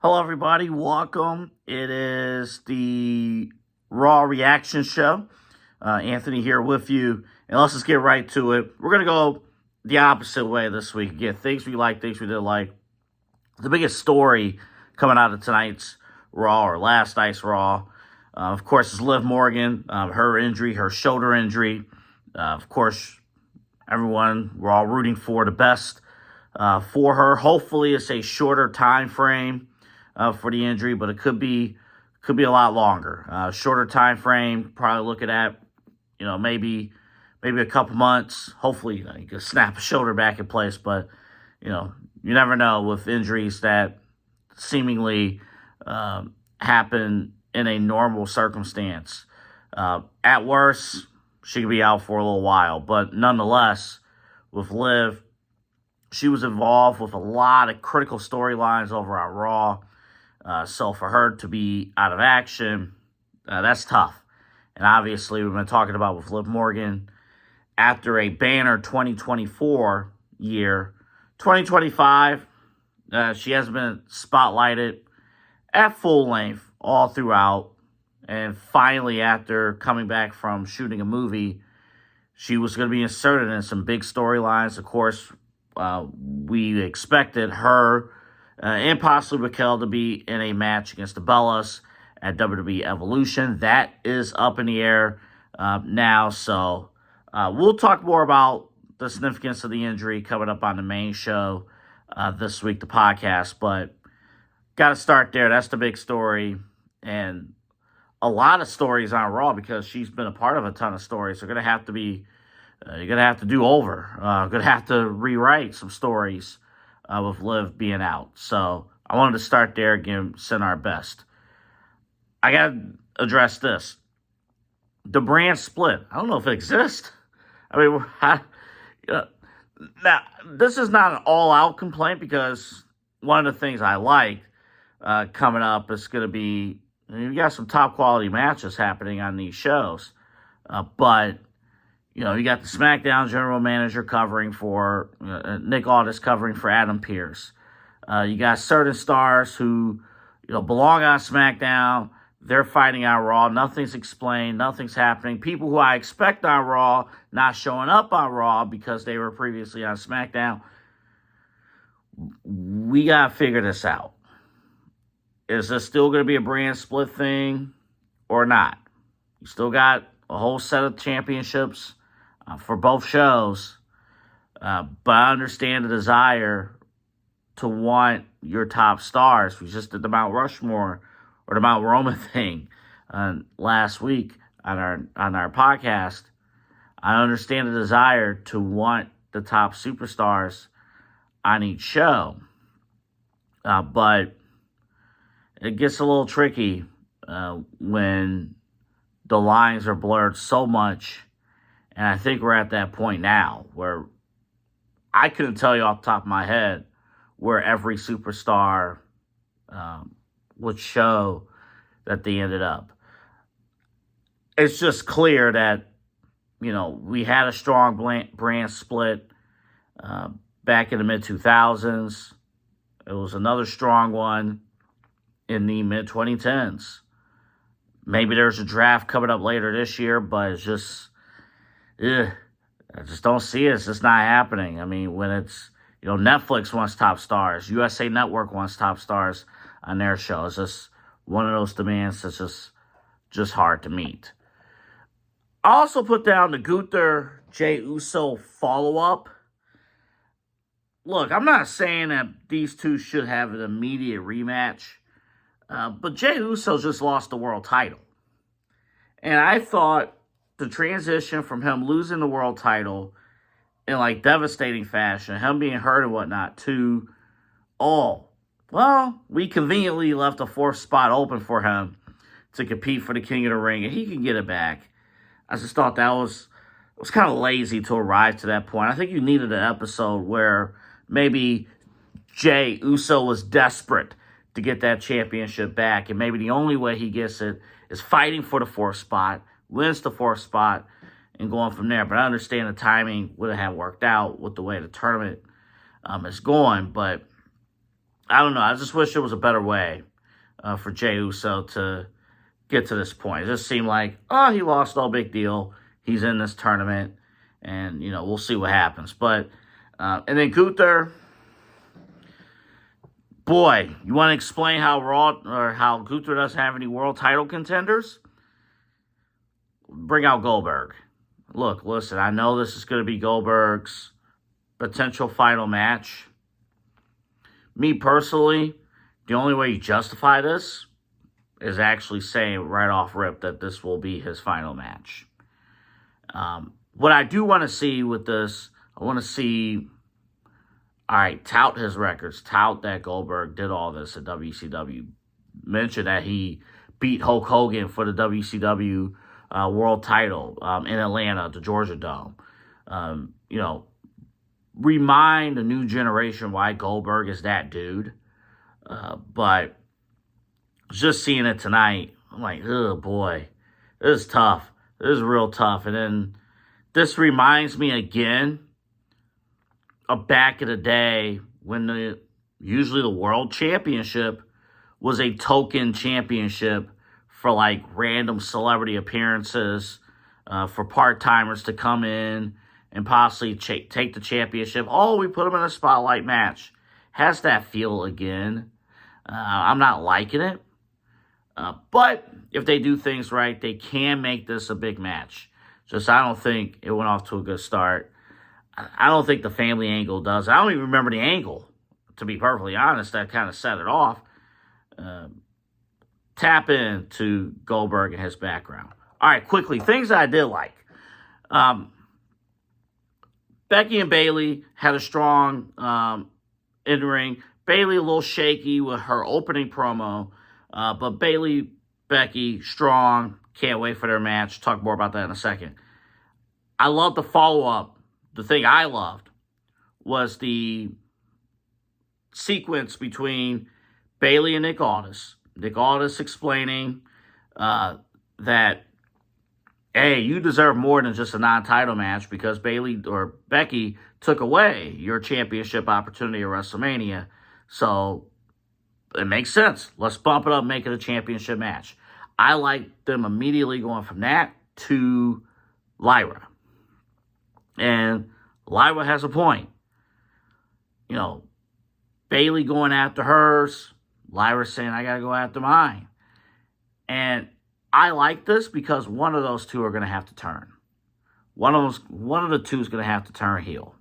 Hello, everybody. Welcome. It is the Raw Reaction Show. Anthony here with you. And let's just get right to it. We're going to go the opposite way this week. Again, things we like, things we didn't like. The biggest story coming out of tonight's Raw or last night's Raw, of course, is Liv Morgan, her injury, her shoulder injury. Of course, we're all rooting for the best for her. Hopefully, it's a shorter time frame for the injury, but it could be a lot longer. Shorter time frame, probably looking at, maybe a couple months. Hopefully, you can snap a shoulder back in place, but, you never know with injuries that seemingly happen in a normal circumstance. At worst, she could be out for a little while, but nonetheless, with Liv, she was involved with a lot of critical storylines over on Raw. So for her to be out of action, that's tough. And obviously, we've been talking about with Liv Morgan, after a banner 2024 year, 2025, she hasn't been spotlighted at full length all throughout. And finally, after coming back from shooting a movie, she was going to be inserted in some big storylines. Of course, we expected her and possibly Raquel to be in a match against the Bellas at WWE Evolution. That is up in the air now. So we'll talk more about the significance of the injury coming up on the main show this week, the podcast. But got to start there. That's the big story. And a lot of stories on Raw because she's been a part of a ton of stories. So you're going to have to do over. Going to have to rewrite some stories with Liv being out. So I wanted to start there, again, send our best. I got to address this. The brand split. I don't know if it exists. I mean, now, this is not an all-out complaint because one of the things I like coming up is going to be, you got some top-quality matches happening on these shows. But you got the SmackDown general manager covering for Nick Aldis covering for Adam Pearce. You got certain stars who belong on SmackDown. They're fighting on Raw. Nothing's explained. Nothing's happening. People who I expect on Raw not showing up on Raw because they were previously on SmackDown. We got to figure this out. Is this still going to be a brand split thing or not? You still got a whole set of championships for both shows, but I understand the desire to want your top stars. We just did the Mount Rushmore or the Mount Roman thing last week on our podcast. I understand the desire to want the top superstars on each show, but it gets a little tricky when the lines are blurred so much. And I think we're at that point now where I couldn't tell you off the top of my head where every superstar would show that they ended up. It's just clear that, we had a strong brand split back in the mid-2000s. It was another strong one in the mid-2010s. Maybe there's a draft coming up later this year, but it's just, I just don't see it. It's just not happening. I mean, when it's, Netflix wants top stars, USA Network wants top stars on their show. It's just one of those demands that's just hard to meet. I also put down the Gunther Jey Uso follow-up. Look, I'm not saying that these two should have an immediate rematch, but Jey Uso just lost the world title. And I thought the transition from him losing the world title in devastating fashion, him being hurt and whatnot, to, we conveniently left a fourth spot open for him to compete for the King of the Ring, and he can get it back. I just thought that was kind of lazy to arrive to that point. I think you needed an episode where maybe Jey Uso was desperate to get that championship back, and maybe the only way he gets it is fighting for the fourth spot, wins the fourth spot, and going from there. But I understand the timing wouldn't have worked out with the way the tournament is going. But I don't know. I just wish there was a better way for Jey Uso to get to this point. It just seemed like, oh, he lost, no big deal. He's in this tournament, and, we'll see what happens. But, and then Gunther, boy, you want to explain how how Gunther doesn't have any world title contenders? Bring out Goldberg. Look, listen, I know this is going to be Goldberg's potential final match. Me personally, the only way you justify this is actually saying right off rip that this will be his final match. What I do want to see with this, I want to see, all right, tout his records, tout that Goldberg did all this at WCW. Mention that he beat Hulk Hogan for the WCW world title in Atlanta, the Georgia Dome. Remind the new generation why Goldberg is that dude. But just seeing it tonight, I'm like, oh boy, this is tough. This is real tough. And then this reminds me again of back in the day when usually the world championship was a token championship for like random celebrity appearances, for part-timers to come in and possibly take the championship. Oh, we put them in a spotlight match. Has that feel again. I'm not liking it. But if they do things right, they can make this a big match. Just I don't think it went off to a good start. I don't think the family angle does. I don't even remember the angle, to be perfectly honest. That kind of set it off. Tap into Goldberg and his background. All right, quickly, things that I did like. Becky and Bayley had a strong in-ring. Bayley a little shaky with her opening promo. But Bayley, Becky, strong. Can't wait for their match. Talk more about that in a second. I love the follow-up. The thing I loved was the sequence between Bayley and Nick Aldis. Nick Aldis explaining that, hey, you deserve more than just a non-title match because Bayley or Becky took away your championship opportunity at WrestleMania. So it makes sense. Let's bump it up, make it a championship match. I like them immediately going from that to Lyra. And Lyra has a point. Bayley going after hers, Lyra saying, I got to go after mine. And I like this because one of those two are going to have to turn. One of the two is going to have to turn heel.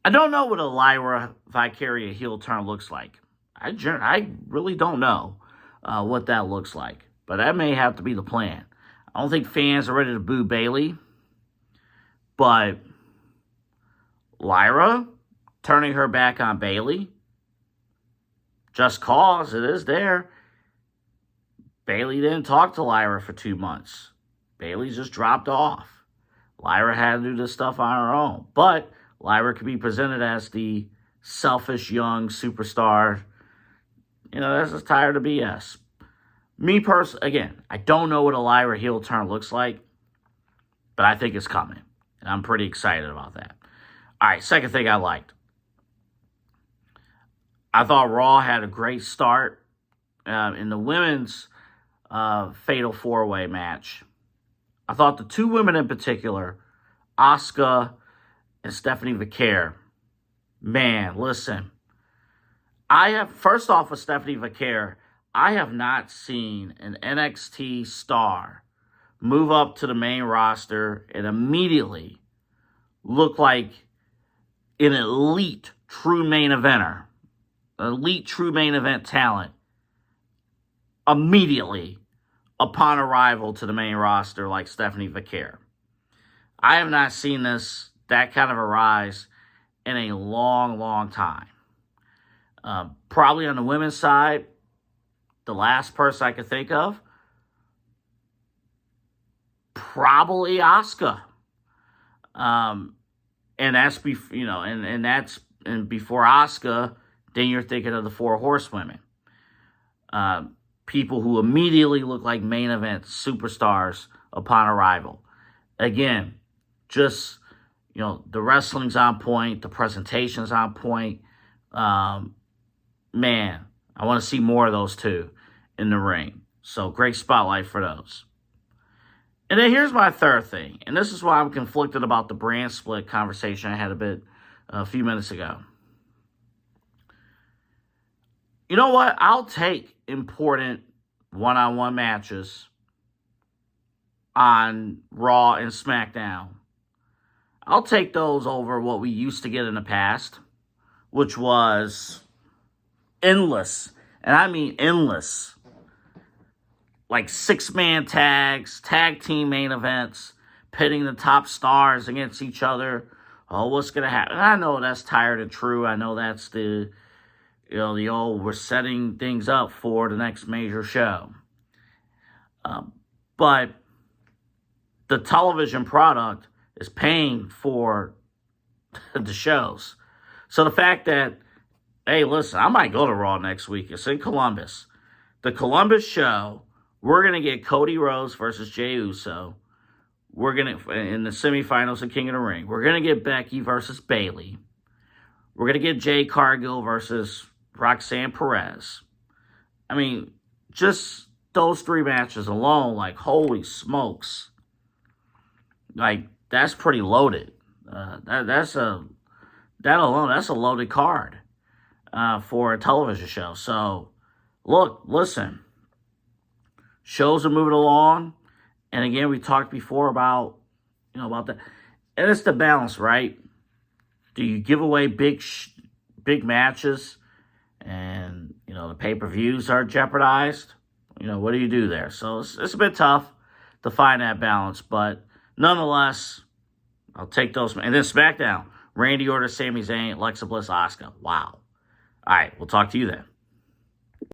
I don't know what a Lyra Vicarious heel turn looks like. I really don't know what that looks like. But that may have to be the plan. I don't think fans are ready to boo Bayley. But Lyra turning her back on Bayley, just cause it is there. Bayley didn't talk to Lyra for 2 months. Bayley just dropped off. Lyra had to do this stuff on her own. But Lyra could be presented as the selfish young superstar. That's just tired of BS. Me personally, again, I don't know what a Lyra heel turn looks like, but I think it's coming. And I'm pretty excited about that. All right, second thing I liked. I thought Raw had a great start in the women's Fatal 4-Way match. I thought the two women in particular, Asuka and Stephanie Vaquer, man, listen. First off with Stephanie Vaquer, I have not seen an NXT star move up to the main roster and immediately look like an elite true main eventer, elite true main event talent immediately upon arrival to the main roster like Stephanie Vaquer. I have not seen that kind of a rise in a long, long time. Probably on the women's side, the last person I could think of, probably Asuka. And that's before Asuka, then you're thinking of the Four Horsewomen. People who immediately look like main event superstars upon arrival. Again, just, the wrestling's on point, the presentation's on point. man, I want to see more of those two in the ring. So great spotlight for those. And then here's my third thing, and this is why I'm conflicted about the brand split conversation I had a few minutes ago. You know what? I'll take important one-on-one matches on Raw and SmackDown. I'll take those over what we used to get in the past, which was endless, and I mean endless, like 6-man tags, tag team main events, pitting the top stars against each other. Oh, what's going to happen? And I know that's tired and true. I know that's the old, we're setting things up for the next major show. But the television product is paying for the shows. So the fact that, hey, listen, I might go to Raw next week. It's in Columbus. The Columbus show, we're going to get Cody Rhodes versus Jey Uso. We're going to, in the semifinals of King of the Ring, we're going to get Becky versus Bayley. We're going to get Jade Cargill versus Roxanne Perez. I mean, just those 3 matches alone, like, holy smokes. Like, that's pretty loaded. That's a loaded card for a television show. So, listen. Shows are moving along. And again, we talked before about that. And it's the balance, right? Do you give away big matches and, the pay-per-views are jeopardized? What do you do there? So it's a bit tough to find that balance. But nonetheless, I'll take those. And then SmackDown. Randy Orton, Sami Zayn, Alexa Bliss, Asuka. Wow. All right, we'll talk to you then.